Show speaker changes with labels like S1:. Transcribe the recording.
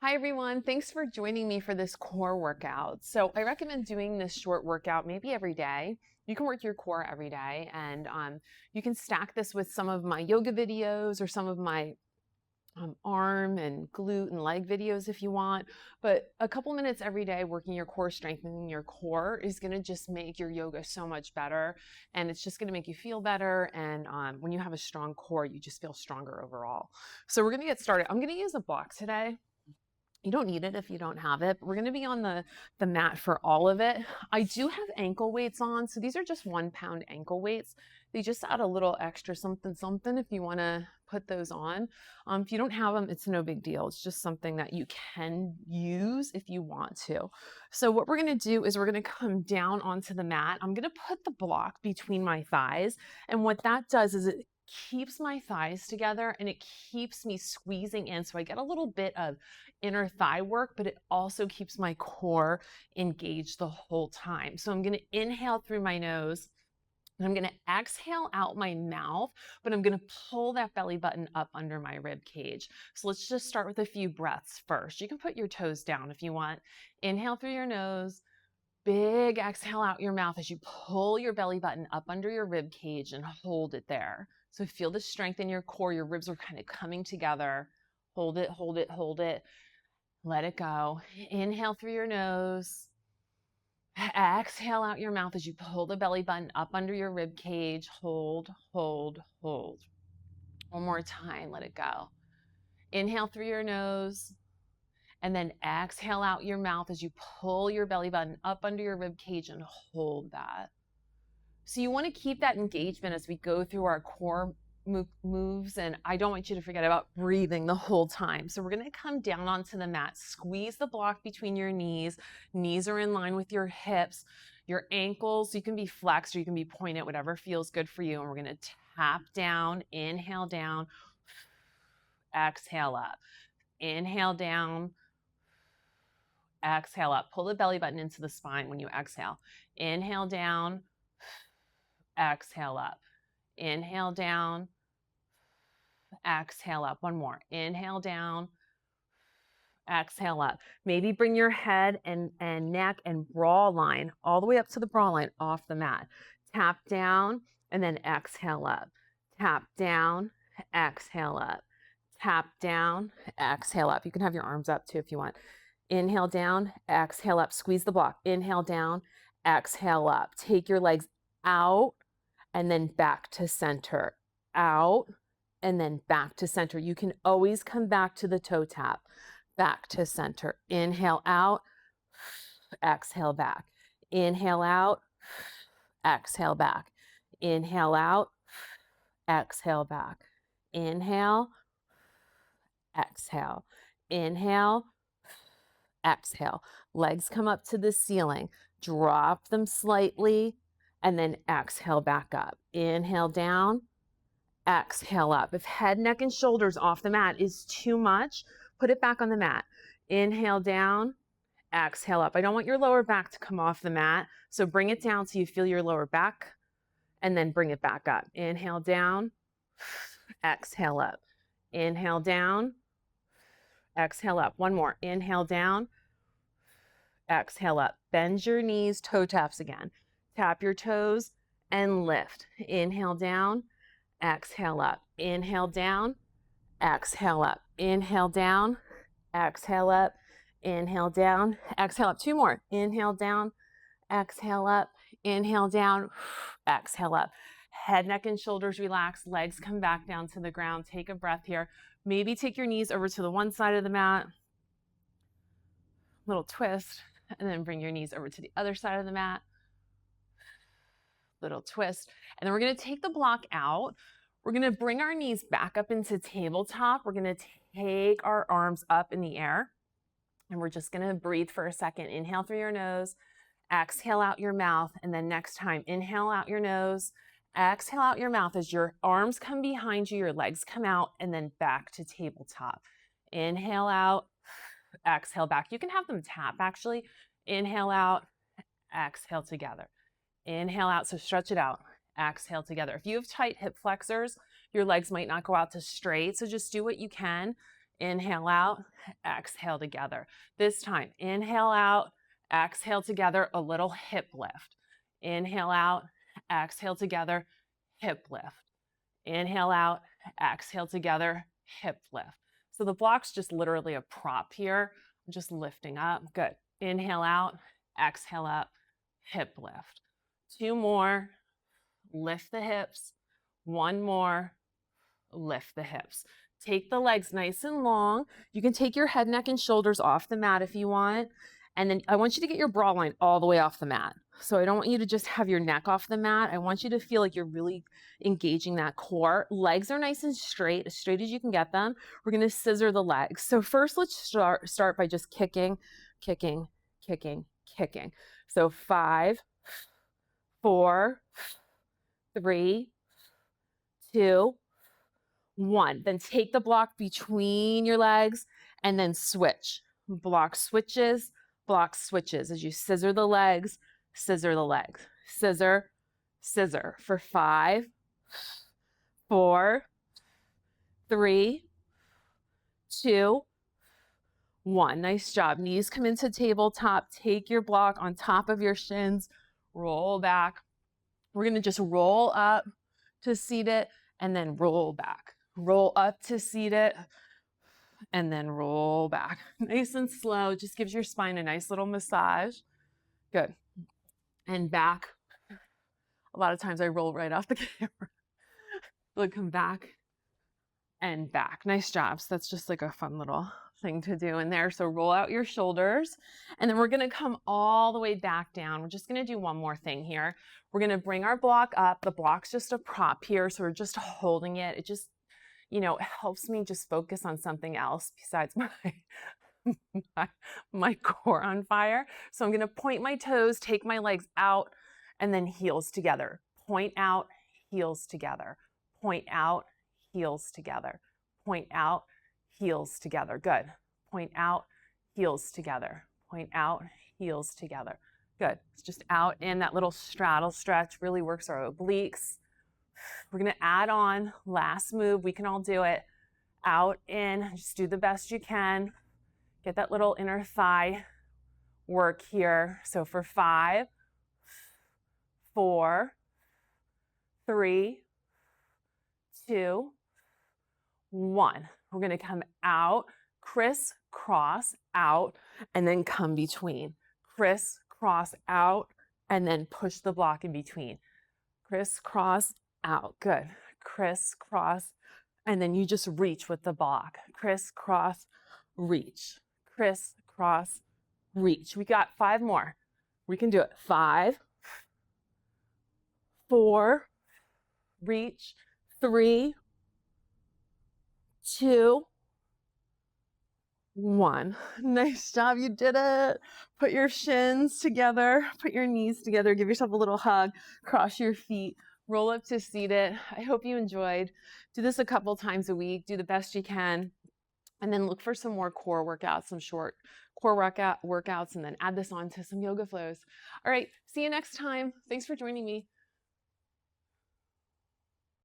S1: Hi everyone, thanks for joining me for this core workout. So I recommend doing this short workout maybe every day. You can work your core every day and you can stack this with some of my yoga videos or some of my arm and glute and leg videos if you want. But a couple minutes every day working your core, strengthening your core is gonna just make your yoga so much better. And it's just gonna make you feel better. And when you have a strong core, you just feel stronger overall. So we're gonna get started. I'm gonna use a block today. You don't need it if you don't have it, but we're going to be on the mat for all of it. I do have ankle weights on, so these are just 1 pound ankle weights. They just add a little extra something something if you want to put those on. If you don't have them, it's no big deal. It's just something that you can use if you want to. So what we're going to do is we're going to come down onto the mat. I'm going to put the block between my thighs, and what that does is it keeps my thighs together and it keeps me squeezing in, so I get a little bit of inner thigh work, but it also keeps my core engaged the whole time. So I'm going to inhale through my nose and I'm going to exhale out my mouth, but I'm going to pull that belly button up under my rib cage. So let's just start with a few breaths first. You can put your toes down if you want. Inhale through your nose. Big exhale out your mouth as you pull your belly button up under your rib cage and hold it there. So feel the strength in your core. Your ribs are kind of coming together. Hold it, hold it, hold it. Let it go. Inhale through your nose. Exhale out your mouth as you pull the belly button up under your rib cage. Hold, hold, hold. One more time. Let it go. Inhale through your nose. And then exhale out your mouth as you pull your belly button up under your rib cage and hold that. So you want to keep that engagement as we go through our core moves, and I don't want you to forget about breathing the whole time. So we're going to come down onto the mat, squeeze the block between your knees. Knees are in line with your hips. Your ankles, you can be flexed or you can be pointed, whatever feels good for you. And we're going to tap down, inhale down, exhale up. Inhale down, exhale up. Pull the belly button into the spine when you exhale. Inhale down, exhale up. Inhale down, exhale up. One more. Inhale down, exhale up. Maybe bring your head and neck and bra line all the way up to the bra line off the mat. Tap down and then exhale up. Tap down, exhale up. Tap down, exhale up. You can have your arms up too if you want. Inhale down, exhale up. Squeeze the block. Inhale down, exhale up. Take your legs out and then back to center. Out and then back to center. You can always come back to the toe tap. Back to center. Inhale out, exhale back. Inhale out, exhale back. Inhale out, exhale back. Inhale, exhale. Inhale, exhale. Legs come up to the ceiling. Drop them slightly and then exhale back up. Inhale down, exhale up. If head, neck, and shoulders off the mat is too much, put it back on the mat. Inhale down, exhale up. I don't want your lower back to come off the mat, so bring it down so you feel your lower back, and then bring it back up. Inhale down, exhale up. Inhale down, exhale up. One more. Inhale down, exhale up. Bend your knees, toe taps again. Tap your toes and lift. Inhale down, exhale up. Inhale down, exhale up. Inhale down, exhale up. Inhale down, exhale up. Two more. Inhale down, exhale up. Inhale down, exhale up. Head, neck, and shoulders relax. Legs come back down to the ground. Take a breath here. Maybe take your knees over to the one side of the mat. Little twist, and then bring your knees over to the other side of the mat. Little twist. And then we're going to take the block out. We're going to bring our knees back up into tabletop. We're going to take our arms up in the air. And we're just going to breathe for a second. Inhale through your nose, exhale out your mouth. And then next time, inhale out your nose, exhale out your mouth as your arms come behind you, your legs come out, and then back to tabletop. Inhale out, exhale back. You can have them tap actually. Inhale out, exhale together. Inhale out, so stretch it out. Exhale together. If you have tight hip flexors, your legs might not go out to straight, so just do what you can. Inhale out, exhale together. This time, inhale out, exhale together, a little hip lift. Inhale out, exhale together, hip lift. Inhale out, exhale together, hip lift. So the block's just literally a prop here. I'm just lifting up. Good. Inhale out, exhale up, hip lift. 2 more. Lift the hips. 1 more. Lift the hips. Take the legs nice and long. You can take your head, neck, and shoulders off the mat if you want. And then I want you to get your bra line all the way off the mat. So I don't want you to just have your neck off the mat. I want you to feel like you're really engaging that core. Legs are nice and straight as you can get them. We're going to scissor the legs. So first, let's start by just kicking, kicking, kicking, kicking. So 5, 4, 3, 2, 1. Then take the block between your legs and then switch. Block switches, block switches. As you scissor the legs, scissor the legs. Scissor, scissor. For 5, 4, 3, 2, 1. Nice job. Knees come into tabletop. Take your block on top of your shins. Roll back. We're going to just roll up to seat it and then roll back. Roll up to seat it and then roll back. Nice and slow. Just gives your spine a nice little massage. Good. And back. A lot of times I roll right off the camera. We'll come back and back. Nice job. So that's just like a fun little thing to do in there. So roll out your shoulders and then we're going to come all the way back down. We're just going to do one more thing here. We're going to bring our block up. The block's just a prop here. So we're just holding it. It just, it helps me just focus on something else besides my core on fire. So I'm going to point my toes, take my legs out, and then heels together. Point out, heels together. Point out, heels together. Point out, heels together. Good. Point out, heels together. Point out, heels together. Good. It's just out in. That little straddle stretch really works our obliques. We're going to add on last move. We can all do it. Out, in. Just do the best you can. Get that little inner thigh work here. So for 5, 4, 3, 2, 1. We're going to come out, crisscross out, and then come between. Crisscross out, and then push the block in between. Crisscross out. Good. Crisscross, and then you just reach with the block. Crisscross, reach. Crisscross, reach. We got 5 more. We can do it. 5, 4, reach, 3, 2, 1. Nice job. You did it. Put your shins together. Put your knees together. Give yourself a little hug. Cross your feet. Roll up to seated. I hope you enjoyed. Do this a couple times a week. Do the best you can. And then look for some more core workouts, some short core workouts, and then add this on to some yoga flows. All right. See you next time. Thanks for joining me.